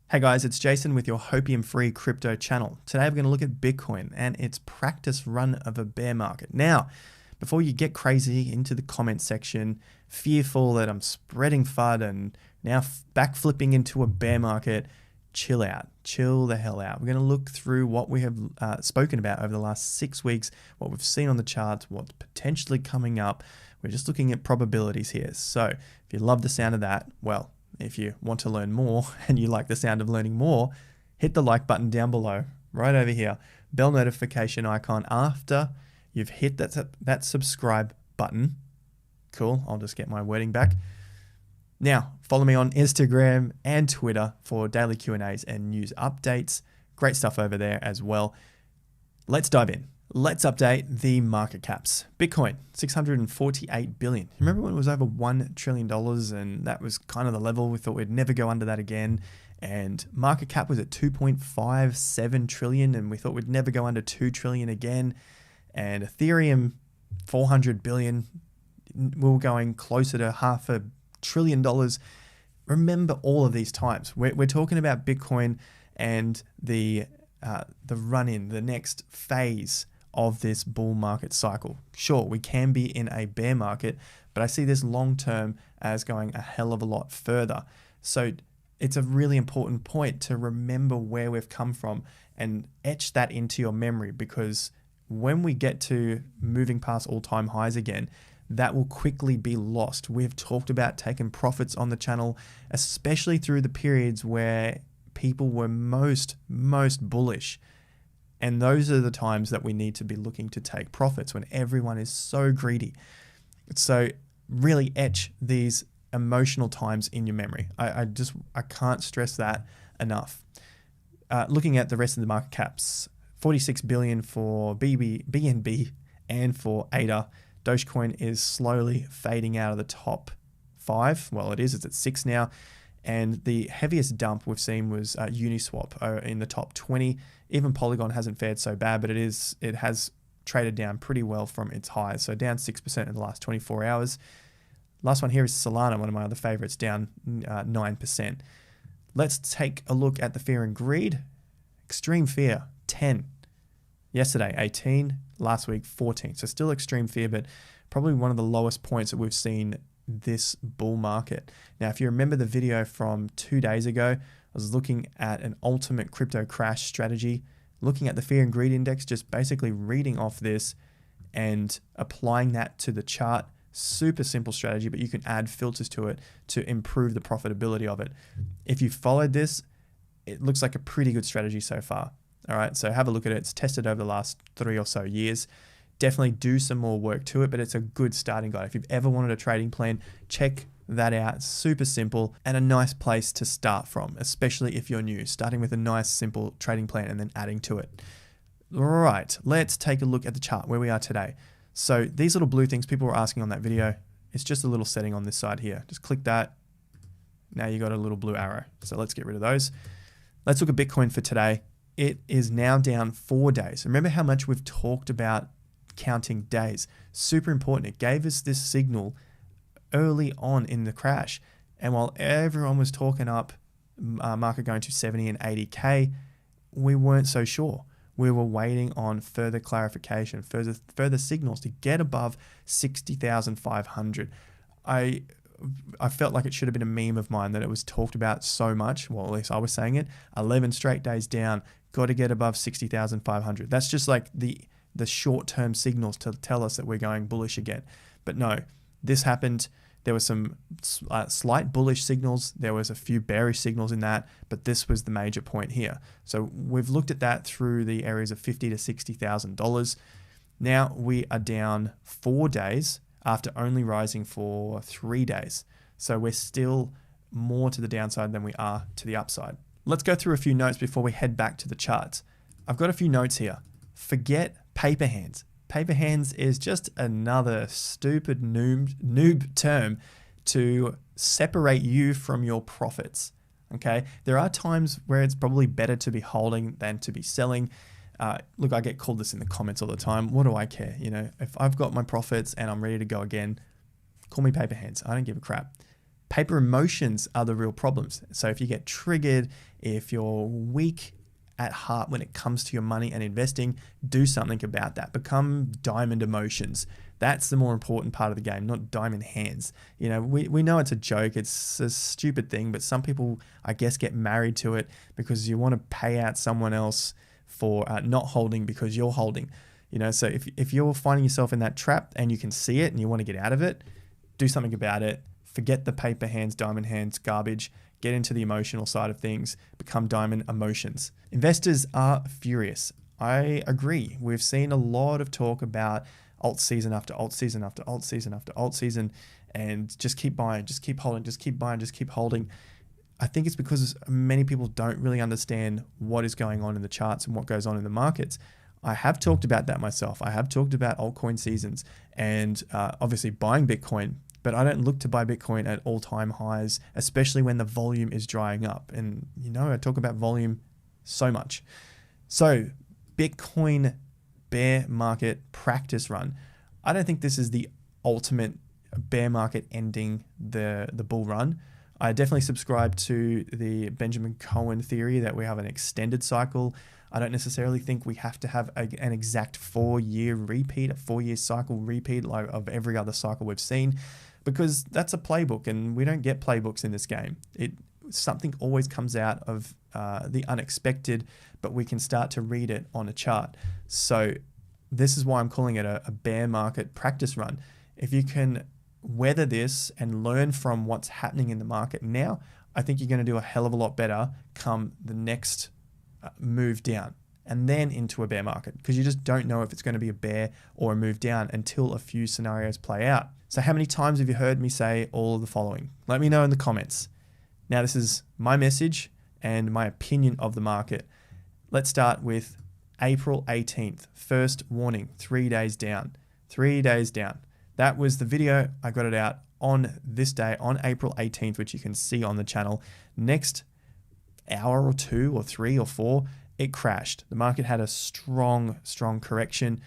Hey guys, it's Jason with your hopium-free crypto channel. Today we're going to look at Bitcoin and its practice run of a bear market. Now, before you get crazy into the comment section, fearful that I'm spreading FUD and now backflipping into a bear market, chill out. Chill the hell out. We're going to look through what we have spoken about over the last 6 weeks, what we've seen on the charts, what's potentially coming up. We're just looking at probabilities here. So if you love the sound of that, well, if you want to learn more and you like the sound of learning more, hit the like button down below, right over here, bell notification icon after you've hit that subscribe button. Cool, I'll just get my wording back. Now, follow me on Instagram and Twitter for daily Q&As and news updates. Great stuff over there as well. Let's dive in. Let's update the market caps. Bitcoin, 648 billion. Remember when it was over $1 trillion and that was kind of the level? We thought we'd never go under that again. And market cap was at 2.57 trillion and we thought we'd never go under 2 trillion again. And Ethereum, 400 billion. We were going closer to $500 billion. Remember all of these times. We're talking about Bitcoin and the run-in, the next phase of this bull market cycle. Sure, we can be in a bear market, but I see this long term as going a hell of a lot further. So it's a really important point to remember where we've come from and etch that into your memory, because when we get to moving past all-time highs again, that will quickly be lost. We've talked about taking profits on the channel, especially through the periods where people were most bullish. And those are the times that we need to be looking to take profits, when everyone is so greedy. So really etch these emotional times in your memory. I can't stress that enough. Looking at the rest of the market caps, 46 billion for BNB and for ADA. Dogecoin is slowly fading out of the top 5. Well, it's at 6 now. And the heaviest dump we've seen was Uniswap in the top 20. Even Polygon hasn't fared so bad, but it has traded down pretty well from its highs. So down 6% in the last 24 hours. Last one here is Solana, one of my other favorites, down 9%. Let's take a look at the fear and greed. Extreme fear, 10. Yesterday, 18. Last week, 14. So still extreme fear, but probably one of the lowest points that we've seen this bull market. Now, if you remember the video from 2 days ago, I was looking at an ultimate crypto crash strategy, looking at the fear and greed index, just basically reading off this and applying that to the chart. Super simple strategy, but you can add filters to it to improve the profitability of it. If you followed this, it looks like a pretty good strategy so far. All right, so have a look at it. It's tested over the last 3 or so years. Definitely do some more work to it, but it's a good starting guide. If you've ever wanted a trading plan, check that out. It's super simple and a nice place to start from, especially if you're new, starting with a nice, simple trading plan and then adding to it. All right, let's take a look at the chart where we are today. So these little blue things people were asking on that video, it's just a little setting on this side here. Just click that. Now you got a little blue arrow. So let's get rid of those. Let's look at Bitcoin for today. It is now down 4 days. Remember how much we've talked about counting days? Super important. It gave us this signal early on in the crash. And while everyone was talking up market going to 70 and 80K, we weren't so sure. We were waiting on further clarification, further signals to get above 60,500. I felt like it should have been a meme of mine that it was talked about so much. Well, at least I was saying it. 11 straight days down, got to get above 60,500. That's just like the short-term signals to tell us that we're going bullish again. But no, this happened. There were some slight bullish signals. There was a few bearish signals in that, but this was the major point here. So we've looked at that through the areas of $50,000 to $60,000. Now we are down 4 days after only rising for 3 days. So we're still more to the downside than we are to the upside. Let's go through a few notes before we head back to the charts. I've got a few notes here. Forget paper hands. Paper hands is just another stupid noob term to separate you from your profits. Okay, there are times where it's probably better to be holding than to be selling. Look, I get called this in the comments all the time. What do I care? You know, if I've got my profits and I'm ready to go again, call me paper hands. I don't give a crap. Paper emotions are the real problems. So if you get triggered, if you're weak at heart when it comes to your money and investing, do something about that. Become diamond emotions. That's the more important part of the game, not diamond hands. You know, we know it's a joke, it's a stupid thing, but some people, I guess, get married to it because you want to pay out someone else for not holding because you're holding. You know, so if you're finding yourself in that trap and you can see it and you want to get out of it, do something about it. Forget the paper hands, diamond hands, garbage. Get into the emotional side of things. Become diamond emotions. Investors are furious. I agree. We've seen a lot of talk about alt season after alt season after alt season after alt season, and just keep buying, just keep holding, just keep buying, just keep holding. I think it's because many people don't really understand what is going on in the charts and what goes on in the markets. I have talked about that myself. I have talked about altcoin seasons and obviously buying Bitcoin, but I don't look to buy Bitcoin at all-time highs, especially when the volume is drying up. And you know, I talk about volume so much. So Bitcoin bear market practice run. I don't think this is the ultimate bear market ending the bull run. I definitely subscribe to the Benjamin Cohen theory that we have an extended cycle. I don't necessarily think we have to have an exact 4-year repeat, a 4-year cycle repeat like of every other cycle we've seen, because that's a playbook and we don't get playbooks in this game. Something always comes out of the unexpected, but we can start to read it on a chart. So this is why I'm calling it a bear market practice run. If you can weather this and learn from what's happening in the market now, I think you're going to do a hell of a lot better come the next move down and then into a bear market, because you just don't know if it's going to be a bear or a move down until a few scenarios play out. So how many times have you heard me say all of the following? Let me know in the comments. Now, this is my message and my opinion of the market. Let's start with April 18th. First warning, 3 days down. 3 days down. That was the video. I got it out on this day, on April 18th, which you can see on the channel. Next hour or 2 or 3 or 4, it crashed. The market had a strong correction.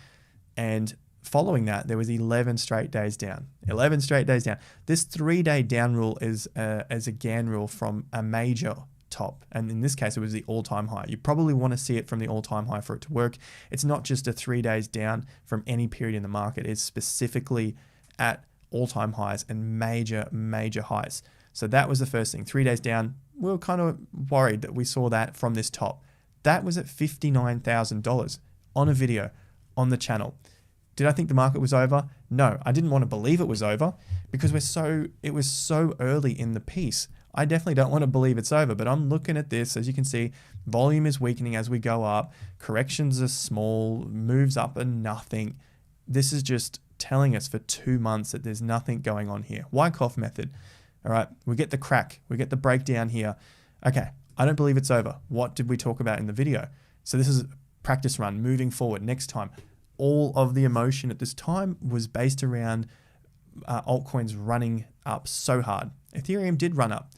And following that, there was 11 straight days down. 11 straight days down. This 3-day down rule is a Gann rule from a major top. And in this case, it was the all-time high. You probably want to see it from the all-time high for it to work. It's not just a 3 days down from any period in the market. It's specifically at all-time highs and major highs. So that was the first thing. 3 days down. We were kind of worried that we saw that from this top. That was at $59,000 on a video on the channel. Did I think the market was over? No, I didn't want to believe it was over because it was so early in the piece. I definitely don't want to believe it's over, but I'm looking at this. As you can see, volume is weakening as we go up. Corrections are small, moves up are nothing. This is just telling us for 2 months that there's nothing going on here. Wyckoff method. All right, we get the crack. We get the breakdown here. Okay, I don't believe it's over. What did we talk about in the video? So this is a practice run moving forward next time. All of the emotion at this time was based around altcoins running up so hard. Ethereum did run up.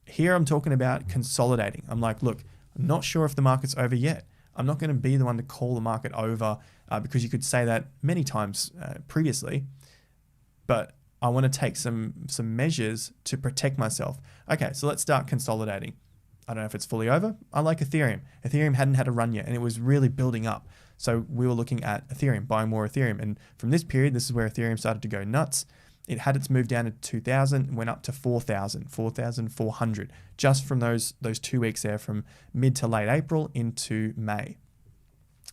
Here I'm talking about consolidating. I'm like, look, I'm not sure if the market's over yet. I'm not going to be the one to call the market over because you could say that many times previously, but I want to take some measures to protect myself. Okay, so let's start consolidating. I don't know if it's fully over. I like Ethereum. Ethereum hadn't had a run yet and it was really building up. So we were looking at Ethereum, buying more Ethereum. And from this period, this is where Ethereum started to go nuts. It had its move down to 2,000, went up to 4,000, 4,400, just from those 2 weeks there from mid to late April into May.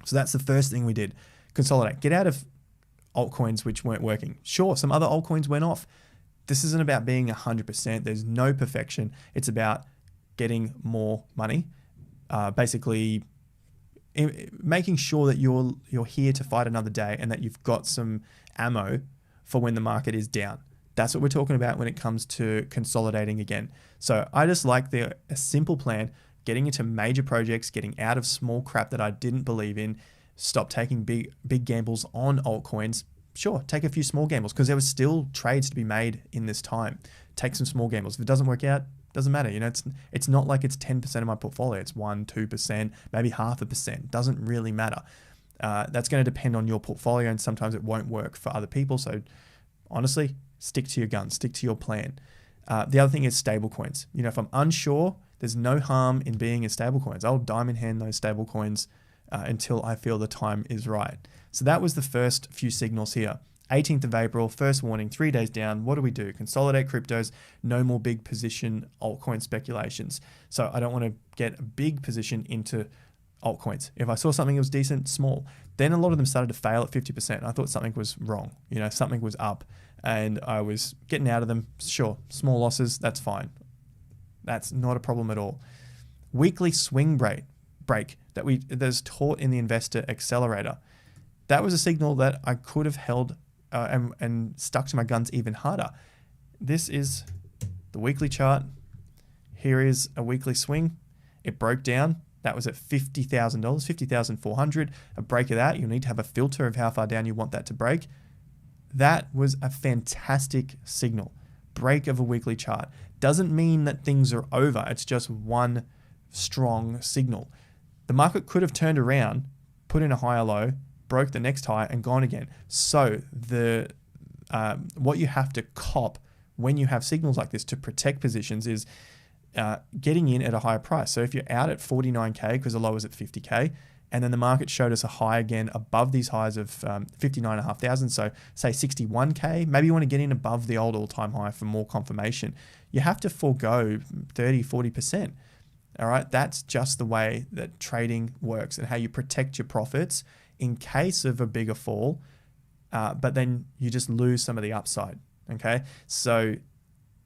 So that's the first thing we did. Consolidate. Get out of altcoins which weren't working. Sure, some other altcoins went off. This isn't about being 100%. There's no perfection. It's about getting more money. Basically, making sure that you're here to fight another day and that you've got some ammo for when the market is down. That's what we're talking about when it comes to consolidating again. So I just like a simple plan, getting into major projects, getting out of small crap that I didn't believe in, stop taking big gambles on altcoins. Sure, take a few small gambles because there was still trades to be made in this time. Take some small gambles. If it doesn't work out, doesn't matter. You know, it's not like it's 10% of my portfolio. It's 1%, 2%, maybe 0.5%. Doesn't really matter. That's going to depend on your portfolio, and sometimes it won't work for other people. So honestly, stick to your guns, stick to your plan. The other thing is stable coins. You know, if I'm unsure, there's no harm in being in stable coins. I'll diamond hand those stable coins until I feel the time is right. So that was the first few signals here. 18th of April, first warning, 3 days down. What do? Consolidate cryptos, no more big position altcoin speculations. So I don't want to get a big position into altcoins. If I saw something that was decent, small. Then a lot of them started to fail at 50%. I thought something was wrong. You know, something was up and I was getting out of them. Sure, small losses, that's fine. That's not a problem at all. Weekly swing break that's taught in the Investor Accelerator. That was a signal that I could have held and stuck to my guns even harder. This is the weekly chart. Here is a weekly swing. It broke down. That was at $50,000, 50,400. A break of that, you'll need to have a filter of how far down you want that to break. That was a fantastic signal. Break of a weekly chart. Doesn't mean that things are over. It's just one strong signal. The market could have turned around, put in a higher low, broke the next high and gone again. So what you have to cop when you have signals like this to protect positions is getting in at a higher price. So if you're out at 49K because the low was at 50K, and then the market showed us a high again above these highs of 59,500, so say 61K, maybe you want to get in above the old all-time high for more confirmation. You have to forego 30, 40%. All right, that's just the way that trading works and how you protect your profits in case of a bigger fall, but then you just lose some of the upside, okay? So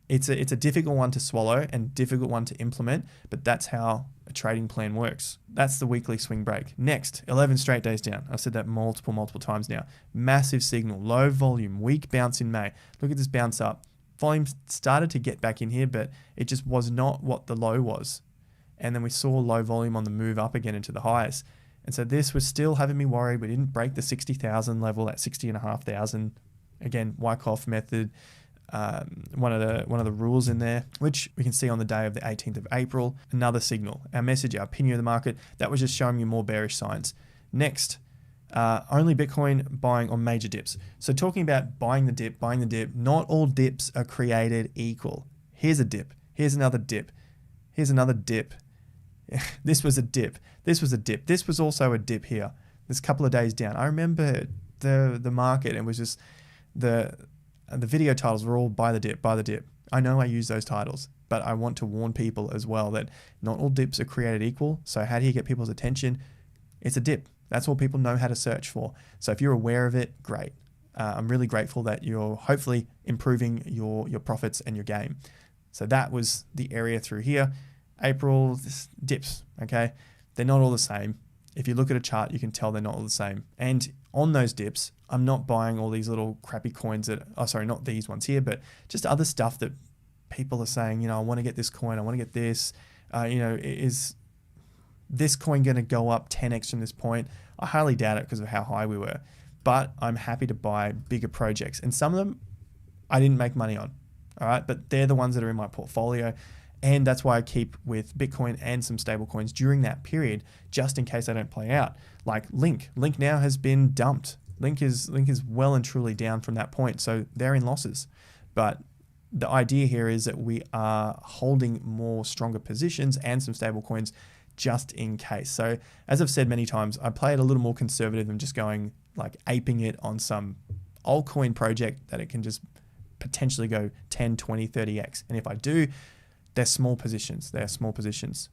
it's a difficult one to swallow and difficult one to implement, but that's how a trading plan works. That's the weekly swing break. Next, 11 straight days down. I've said that multiple times now. Massive signal, low volume, weak bounce in May. Look at this bounce up. Volume started to get back in here, but it just was not what the low was. And then we saw low volume on the move up again into the highs. And so this was still having me worried. We didn't break the 60,000 level at 60,500. Again, Wyckoff method, one of the rules in there, which we can see on the day of the 18th of April. Another signal, our message, our opinion of the market, that was just showing you more bearish signs. Next, only Bitcoin buying on major dips. So talking about buying the dip, not all dips are created equal. Here's a dip. Here's another dip. Here's another dip. This was a dip. This was a dip. This was also a dip here. This couple of days down. I remember the market. It was just the video titles were all buy the dip, buy the dip. I know I use those titles, but I want to warn people as well that not all dips are created equal. So how do you get people's attention? It's a dip. That's all people know how to search for. So if you're aware of it, great. I'm really grateful that you're hopefully improving your profits and your game. So that was the area through here. April, dips, okay? They're not all the same. If you look at a chart, you can tell they're not all the same. And on those dips, I'm not buying all these little crappy coins that, not these ones here, but just other stuff that people are saying, you know, I want to get this coin, I want to get this, is this coin going to go up 10x from this point? I highly doubt it because of how high we were, but I'm happy to buy bigger projects. And some of them I didn't make money on, all right? But they're the ones that are in my portfolio. And that's why I keep with Bitcoin and some stable coins during that period, just in case they don't play out. Like Link. Link now has been dumped. Link is well and truly down from that point. So they're in losses. But the idea here is that we are holding more stronger positions and some stable coins just in case. So as I've said many times, I play it a little more conservative than just going like aping it on some altcoin project that it can just potentially go 10, 20, 30x. And if I do, they're small positions. They're small positions.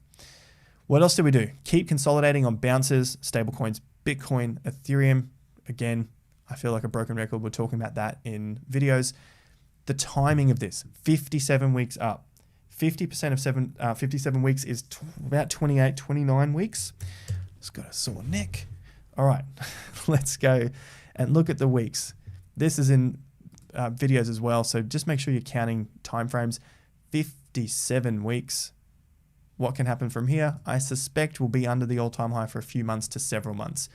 What else do we do? Keep consolidating on bounces, stablecoins, Bitcoin, Ethereum. Again, I feel like a broken record. We're talking about that in videos. The timing of this, 57 weeks up. 50% of 57 weeks is about 28, 29 weeks. It's got a sore neck. All right, let's go and look at the weeks. This is in videos as well, so just make sure you're counting timeframes. 57 weeks. What can happen from here? I suspect we'll be under the all-time high for a few months to several months.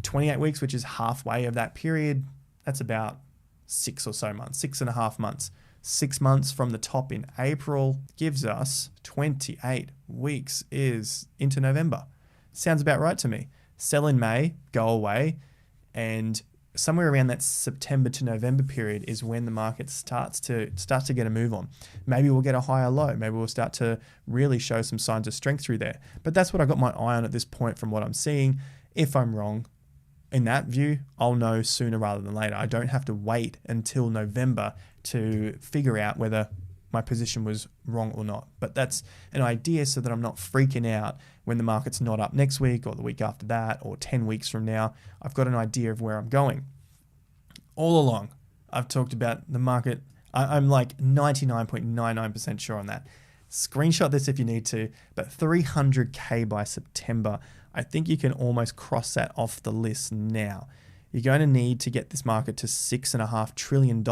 28 weeks, which is halfway of that period, that's about 6 or so months, 6.5 months. 6 months from the top in April gives us 28 weeks is into November. Sounds about right to me. Sell in May, go away, and somewhere around that September to November period is when the market starts to get a move on. Maybe we'll get a higher low. Maybe we'll start to really show some signs of strength through there. But that's what I got my eye on at this point from what I'm seeing. If I'm wrong in that view, I'll know sooner rather than later. I don't have to wait until November to figure out whether my position was wrong or not. But that's an idea so that I'm not freaking out when the market's not up next week or the week after that or 10 weeks from now. I've got an idea of where I'm going. All along, I've talked about the market. I'm like 99.99% sure on that. Screenshot this if you need to, but 300K by September. I think you can almost cross that off the list now. You're going to need to get this market to $6.5 trillion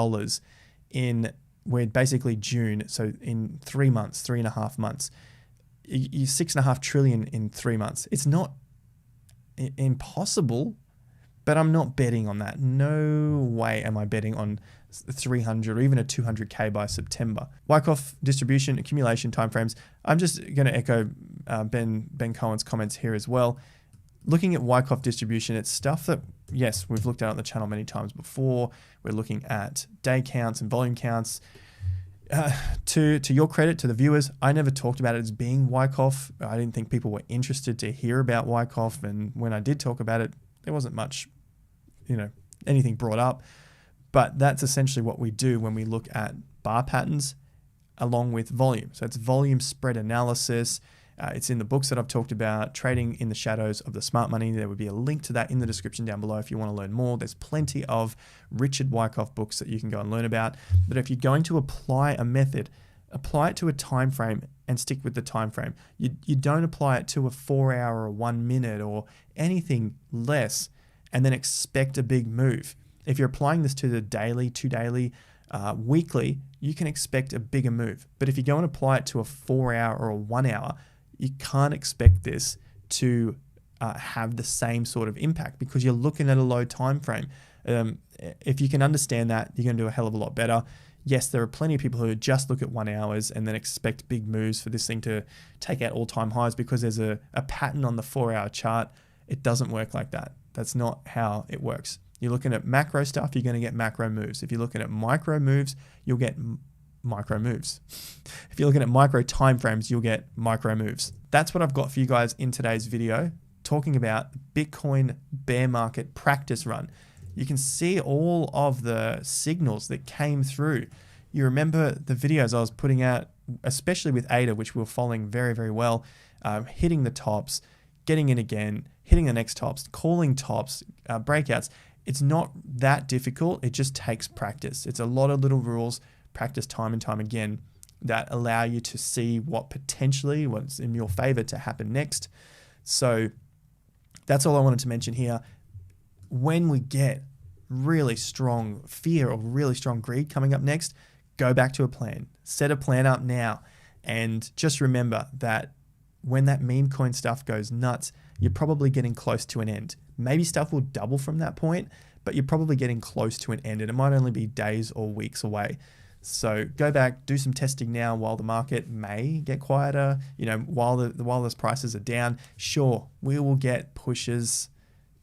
we're basically June, so in 3 months, 3.5 months, you $6.5 trillion in 3 months. It's not impossible, but I'm not betting on that. No way am I betting on 300 or even a 200K by September. Wyckoff distribution, accumulation timeframes. I'm just going to echo Ben Cohen's comments here as well. Looking at Wyckoff distribution, it's stuff that, yes, we've looked at on the channel many times before. We're looking at day counts and volume counts. To your credit, to the viewers, I never talked about it as being Wyckoff. I didn't think people were interested to hear about Wyckoff, and when I did talk about it, there wasn't much, anything brought up. But that's essentially what we do when we look at bar patterns along with volume. So it's volume spread analysis. It's in the books that I've talked about, Trading in the Shadows of the Smart Money. There would be a link to that in the description down below if you want to learn more. There's plenty of Richard Wyckoff books that you can go and learn about. But if you're going to apply a method, apply it to a time frame and stick with the time frame. You don't apply it to a 4 hour or 1 minute or anything less and then expect a big move. If you're applying this to the daily, 2 daily, weekly, you can expect a bigger move. But if you go and apply it to a 4 hour or a 1 hour, you can't expect this to have the same sort of impact because you're looking at a low time frame. If you can understand that, you're going to do a hell of a lot better. Yes, there are plenty of people who just look at 1 hours and then expect big moves for this thing to take out all-time highs because there's a pattern on the 4 hour chart. It doesn't work like that. That's not how it works. You're looking at macro stuff, you're going to get macro moves. If you're looking at micro moves, you'll get micro moves. If you're looking at micro timeframes, you'll get micro moves. That's what I've got for you guys in today's video, talking about Bitcoin bear market practice run. You can see all of the signals that came through. You remember the videos I was putting out, especially with ADA, which we were following very, very well, hitting the tops, getting in again, hitting the next tops, calling tops, breakouts. It's not that difficult. It just takes practice. It's a lot of little rules, practice time and time again, that allow you to see what's in your favor to happen next. So that's all I wanted to mention here. When we get really strong fear or really strong greed coming up next, go back to a plan. Set a plan up now. And just remember that when that meme coin stuff goes nuts, you're probably getting close to an end. Maybe stuff will double from that point, but you're probably getting close to an end, and it might only be days or weeks away. So go back, do some testing now while the market may get quieter. While those prices are down, sure, we will get pushes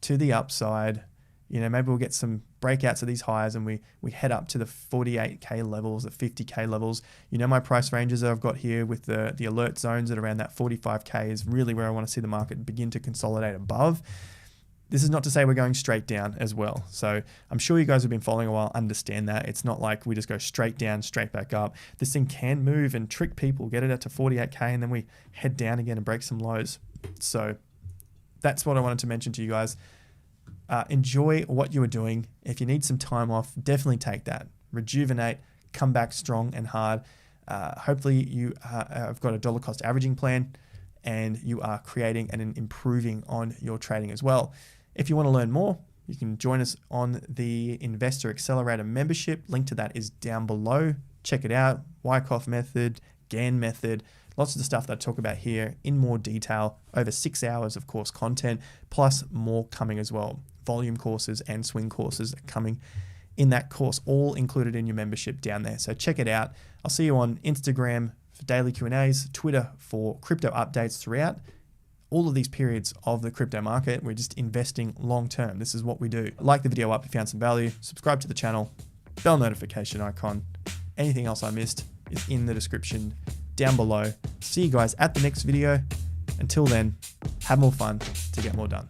to the upside. Maybe we'll get some breakouts of these highs and we head up to the 48K levels, the 50K levels. My price ranges that I've got here with the alert zones at around that 45K is really where I want to see the market begin to consolidate above. This is not to say we're going straight down as well. So I'm sure you guys have been following a while, understand that. It's not like we just go straight down, straight back up. This thing can move and trick people, get it up to 48K, and then we head down again and break some lows. So that's what I wanted to mention to you guys. Enjoy what you are doing. If you need some time off, definitely take that. Rejuvenate, come back strong and hard. Hopefully you have got a dollar cost averaging plan and you are creating and improving on your trading as well. If you want to learn more, you can join us on the Investor Accelerator membership. Link to that is down below. Check it out. Wyckoff method, Gann method, lots of the stuff that I talk about here in more detail. Over 6 hours of course content, plus more coming as well. Volume courses and swing courses are coming in that course, all included in your membership down there. So check it out. I'll see you on Instagram for daily Q&As, Twitter for crypto updates throughout. all of these periods of the crypto market, we're just investing long term. This is what we do. Like the video up if you found some value, subscribe to the channel, bell notification icon. Anything else I missed is in the description down below. See you guys at the next video. Until then, have more fun to get more done.